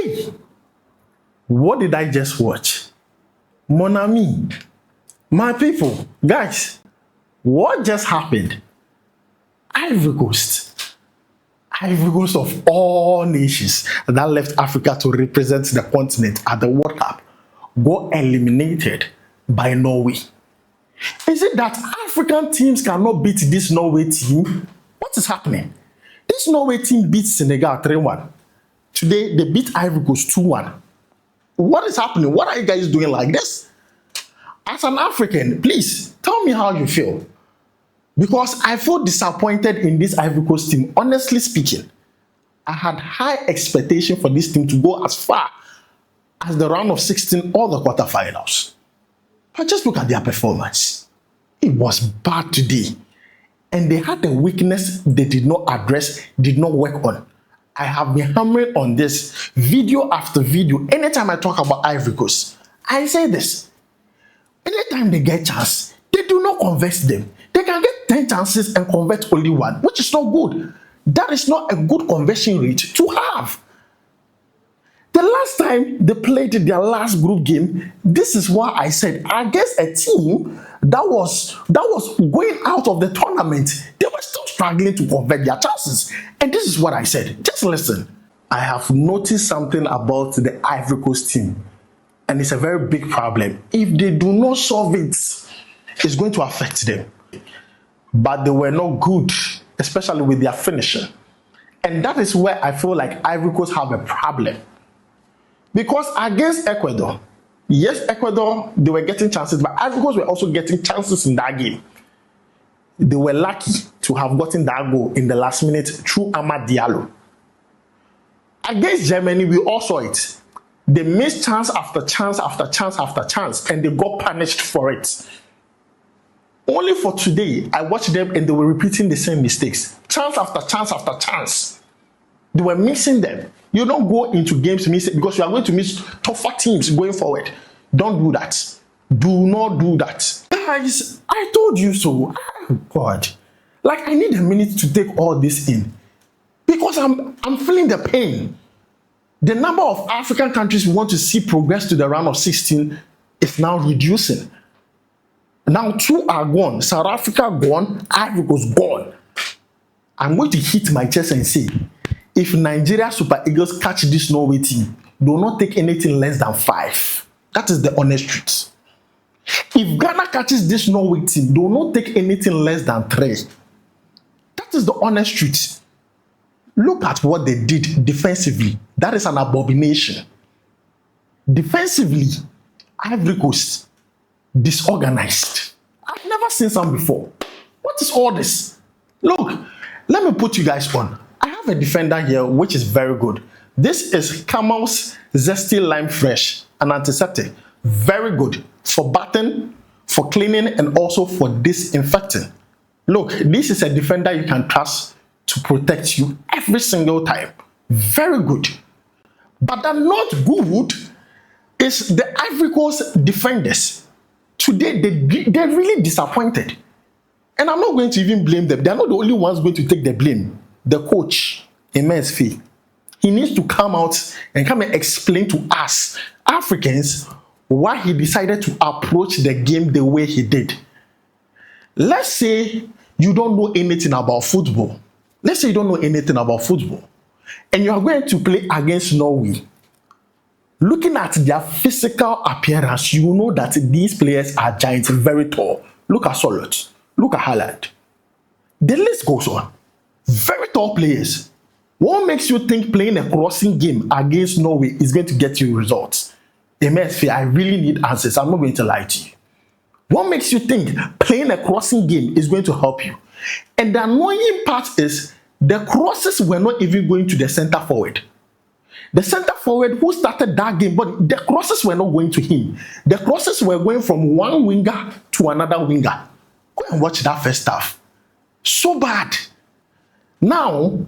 Hey, what did I just watch? Mon ami, my people, guys, what just happened? Ivory Coast. Ivory Coast of all nations that left Africa to represent the continent at the World Cup got eliminated by Norway. Is it that African teams cannot beat this Norway team? What is happening? This Norway team beat Senegal 3-1. Today, they beat Ivory Coast 2-1. What is happening? What are you guys doing like this? As an African, please tell me how you feel. Because I feel disappointed in this Ivory Coast team. Honestly speaking, I had high expectation for this team to go as far as the round of 16 or the quarterfinals. But just look at their performance. It was bad today. And they had a weakness they did not address, did not work on. I have been hammering on this video after video. Anytime I talk about Ivory Coast, I say this. Anytime they get chance, they do not convert them. They can get 10 chances and convert only one, which is not good. That is not a good conversion rate to have. The last time they played their last group game, this is why I said against a team that was going out of the tournament, they were still struggling to convert their chances. And this is what I said. Just listen. I have noticed something about the Ivory Coast team, and it's a very big problem. If they do not solve it, it's going to affect them. But they were not good, especially with their finishing. And that is where I feel like Ivory Coast have a problem. Because against Ecuador, yes, Ecuador, they were getting chances, but Ivory Coast were also getting chances in that game. They were lucky to have gotten that goal in the last minute through Diallo. Against Germany, we all saw it. They missed chance after chance after chance after chance, and they got punished for it. Only for today, I watched them and they were repeating the same mistakes. Chance after chance after chance. They were missing them. You don't go into games missing because you are going to miss tougher teams going forward. Don't do that. Do not do that. Guys, I told you so. Oh God. Like, I need a minute to take all this in. Because I'm feeling the pain. The number of African countries we want to see progress to the round of 16 is now reducing. Now 2 are gone. South Africa gone. Ivory Coast gone. I'm going to hit my chest and say, if Nigeria Super Eagles catch this Norway team, do not take anything less than 5. That is the honest truth. If Ghana catches this Norway team, do not take anything less than 3. That is the honest truth. Look at what they did defensively. That is an abomination. Defensively, Ivory Coast, disorganized. I've never seen some before. What is all this? Look, let me put you guys on. I have a defender here which is very good. This is Camel's Zesty Lime Fresh, an antiseptic. Very good for bathing, for cleaning, and also for disinfecting. Look, this is a defender you can trust to protect you every single time. Very good. But the not good is the Ivory Coast defenders. Today, they're really disappointed. And I'm not going to even blame them. They're not the only ones going to take the blame. The coach, Immense Fee, he needs to come out and come and explain to us, Africans, why he decided to approach the game the way he did. Let's say you don't know anything about football. Let's say you don't know anything about football. And you are going to play against Norway. Looking at their physical appearance, you know that these players are giants, very tall. Look at Solot. Look at Haaland. The list goes on. Very tall players. What makes you think playing a crossing game against Norway is going to get you results? MSF, I really need answers. I'm not going to lie to you. What makes you think playing a crossing game is going to help you? And the annoying part is the crosses were not even going to the center forward. The center forward who started that game, but the crosses were not going to him. The crosses were going from one winger to another winger. Go and watch that first half. So bad. Now,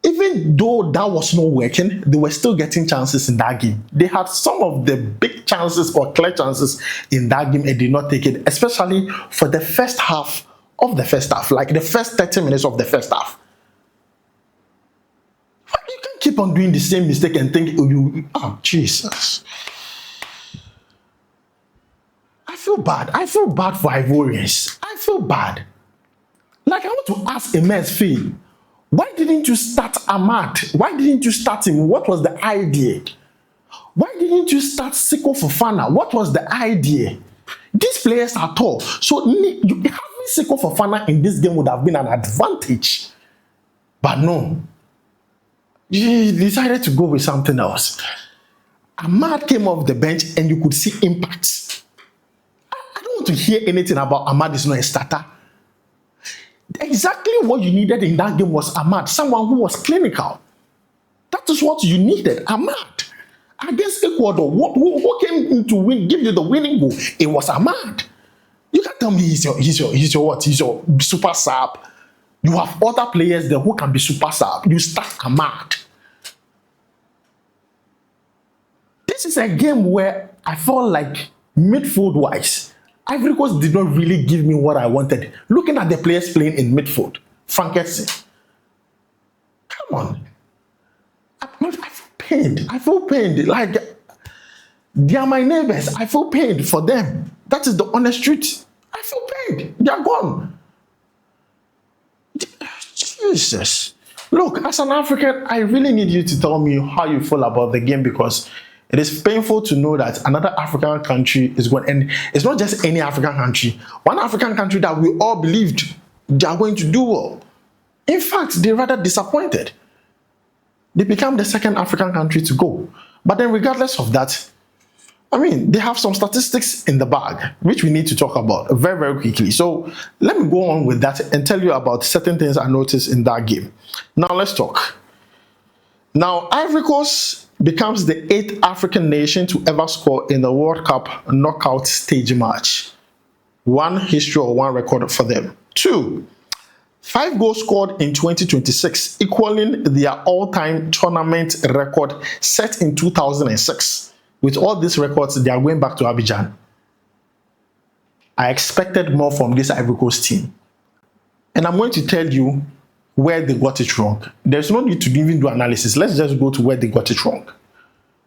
even though that was not working, they were still getting chances in that game. They had some of the big chances or clear chances in that game and did not take it, especially for the first half of the first half, like the first 30 minutes of the first half. You can keep keep on doing the same mistake and think, oh, Jesus. I feel bad. I feel bad for Ivorians. I feel bad. Like, I want to ask MSV, why didn't you start Ahmad? Why didn't you start him? What was the idea? Why didn't you start Seko Fofana? What was the idea? These players are tall. So having Seko Fofana in this game would have been an advantage. But no. He decided to go with something else. Ahmad came off the bench and you could see impact. I don't want to hear anything about Ahmad is not a starter. Exactly what you needed in that game was Ahmad, someone who was clinical. That is what you needed, Ahmad. Against Ecuador, who came in to give you the winning goal? It was Ahmad. You can't tell me he's your what? He's your super sub. You have other players there who can be super sub. You start Ahmad. This is a game where I felt like midfield-wise, Ivory Coast did not really give me what I wanted. Looking at the players playing in midfield, Frankesi. Come on. I feel pained. I feel pained. Like, they are my neighbors. I feel pained for them. That is the honest truth. I feel pained. They are gone. Jesus. Look, as an African, I really need you to tell me how you feel about the game, because it is painful to know that another African country is going, and it's not just any African country, one African country that we all believed they are going to do well. In fact, they're rather disappointed. They become the second African country to go. But then regardless of that, I mean, they have some statistics in the bag, which we need to talk about very, very quickly. So let me go on with that and tell you about certain things I noticed in that game. Now let's talk. Now, Ivory Coast becomes the 8th African nation to ever score in the World Cup knockout stage match. One history or one record for them. 2, 5 goals scored in 2026, equaling their all-time tournament record set in 2006. With all these records, they are going back to Abidjan. I expected more from this Ivory Coast team. And I'm going to tell you where they got it wrong. There's no need to even do analysis. Let's just go to where they got it wrong.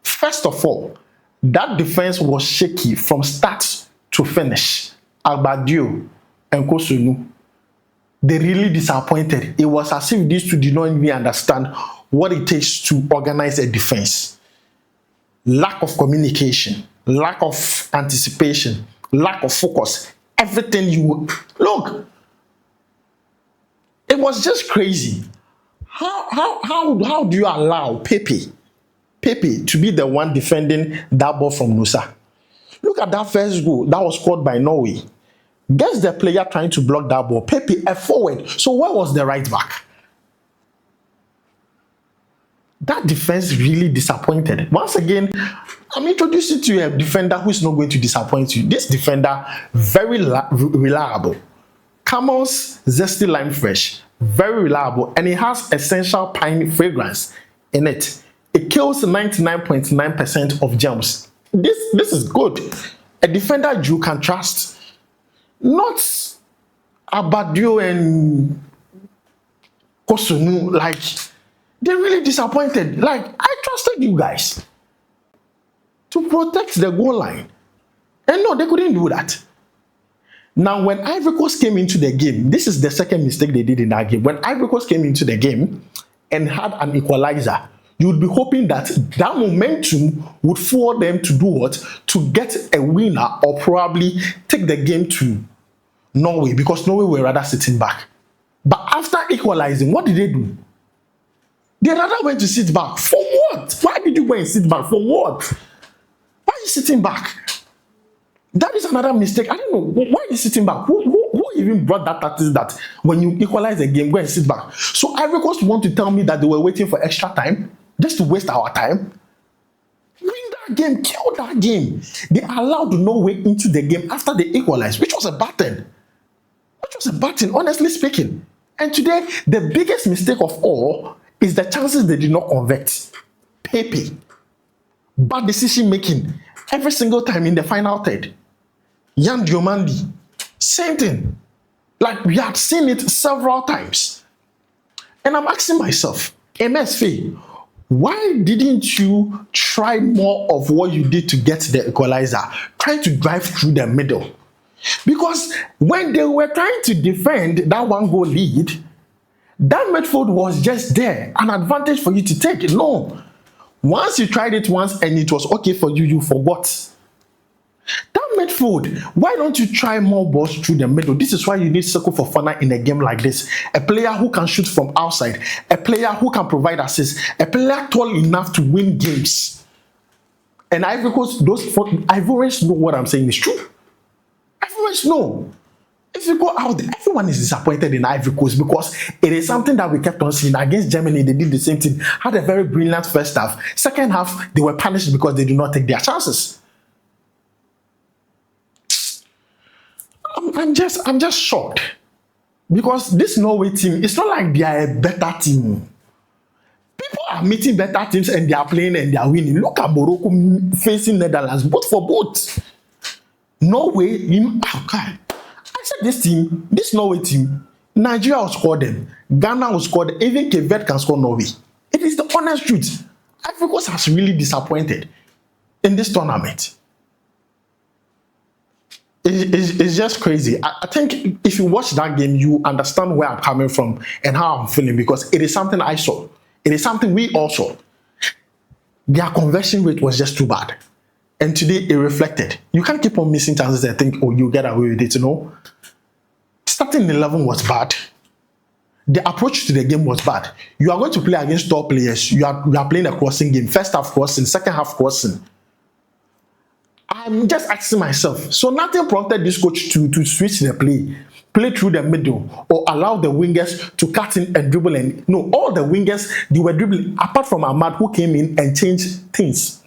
First of all, that defense was shaky from start to finish. Albadio and Kosunu, they really disappointed. It was as if these two did not even understand what it takes to organize a defense. Lack of communication, lack of anticipation, lack of focus. Everything you look. It was just crazy. How do you allow Pepe to be the one defending that ball from Nusa? Look at that first goal that was scored by Norway. Guess the player trying to block that ball. Pepe, a forward. So where was the right back? That defense really disappointed. Once again, I'm introducing to you a defender who is not going to disappoint you. This defender, very reliable. Camel's zesty lime fresh, very reliable, and it has essential pine fragrance in it. It kills 99.9% of germs. This is good. A defender you can trust. Not Abadio and Kosunu. Like, they're really disappointed. Like, I trusted you guys to protect the goal line. And no, they couldn't do that. Now, when Ivory Coast came into the game, this is the second mistake they did in that game. When Ivory Coast came into the game and had an equalizer, you would be hoping that that momentum would fuel them to do what? To get a winner or probably take the game to Norway, because Norway were rather sitting back. But after equalizing, what did they do? They rather went to sit back. For what? Why did you go and sit back? For what? Why are you sitting back? That is another mistake. I don't know. Why are you sitting back? Who even brought that tactics that when you equalize a game, go and sit back? So Ivory Coast want to tell me that they were waiting for extra time just to waste our time? Win that game. Kill that game. They allowed Norway into the game after they equalized, which was a button. Honestly speaking. And today, the biggest mistake of all is the chances they did not convert. Pepe. Bad decision making every single time in the final third. Yan Diomandi, same thing. Like, we had seen it several times. And I'm asking myself, MSV, Why didn't you try more of what you did to get the equalizer? Try to drive through the middle. Because when they were trying to defend that 1-goal lead, that midfield was just there, an advantage for you to take. No. Once you tried it once and it was okay for you, you forgot. That midfield, why don't you try more balls through the middle? This is why you need Seko Fofana in a game like this. A player who can shoot from outside, a player who can provide assists, a player tall enough to win games. And Ivory Coast, those Ivorians know what I'm saying is true. Ivorians know. If you go out there, everyone is disappointed in Ivory Coast because it is something that we kept on seeing. Against Germany, they did the same thing. Had a very brilliant first half. Second half, they were punished because they did not take their chances. I'm just shocked because this Norway team, it's not like they are a better team. People are meeting better teams and they are playing and they are winning. Look at Morocco facing Netherlands, both for both. Norway, I said this Norway team, Nigeria will score them, Ghana will score them, even Cote can score Norway. It is the honest truth. Ivory Coast has really disappointed in this tournament. It's just crazy. I think if you watch that game, you understand where I'm coming from and how I'm feeling because it is something I saw. It is something we all saw. Their conversion rate was just too bad. And today it reflected. You can't keep on missing chances and think, oh, you get away with it, you know. Starting 11 was bad. The approach to the game was bad. You are going to play against top players. You are playing a crossing game. First half crossing, second half crossing. I'm just asking myself, so nothing prompted this coach to switch the play through the middle, or allow the wingers to cut in and dribble. And no, all the wingers, they were dribbling, apart from Ahmad, who came in and changed things.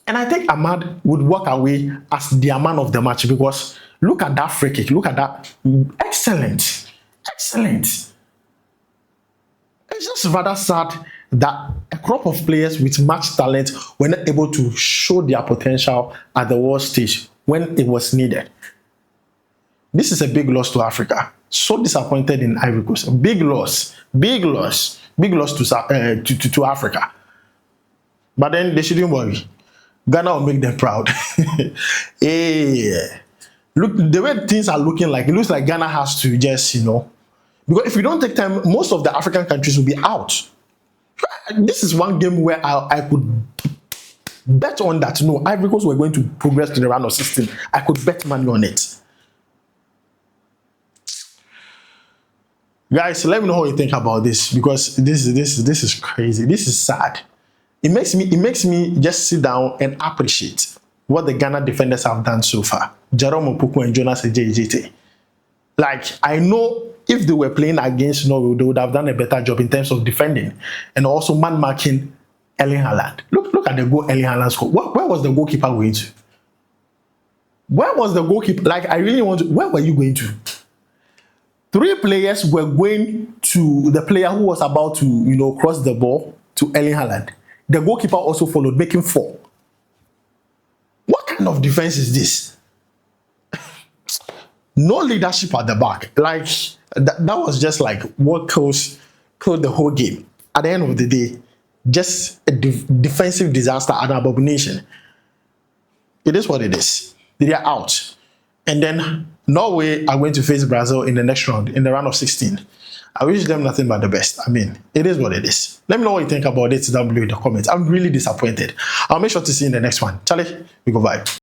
And I think Ahmad would walk away as the man of the match because look at that free kick, look at that. Excellent. Excellent. It's just rather sad that a crop of players with much talent were not able to show their potential at the world stage when it was needed. This is a big loss to Africa. So disappointed in Ivory Coast. Big loss. Big loss. Big loss to Africa. But then they shouldn't worry. Ghana will make them proud. Yeah. Look, the way things are looking like, it looks like Ghana has to just, because if we don't take time, most of the African countries will be out. This is one game where I could bet on that. No, Ivory Coast were going to progress to the round of 16. I could bet money on it. Guys, let me know how you think about this because this is crazy. This is sad. It makes me just sit down and appreciate what the Ghana defenders have done so far. Jerome Opoku and Jonas Ejejete. Like, I know if they were playing against Norway, they would have done a better job in terms of defending and also man-marking Haaland. Look at the goal Haaland scored. Where was the goalkeeper going to? Where was the goalkeeper? Like, I really want to... Where were you going to? 3 players were going to the player who was about to, cross the ball to Haaland. The goalkeeper also followed, making 4. What kind of defense is this? No leadership at the back. Like, that was just like what killed the whole game. At the end of the day, just a defensive disaster and abomination. It is what it is. They are out. And then Norway are going to face Brazil in the next round, in the round of 16. I wish them nothing but the best. I mean, it is what it is. Let me know what you think about it down below in the comments. I'm really disappointed. I'll make sure to see you in the next one. Charlie, we go bye.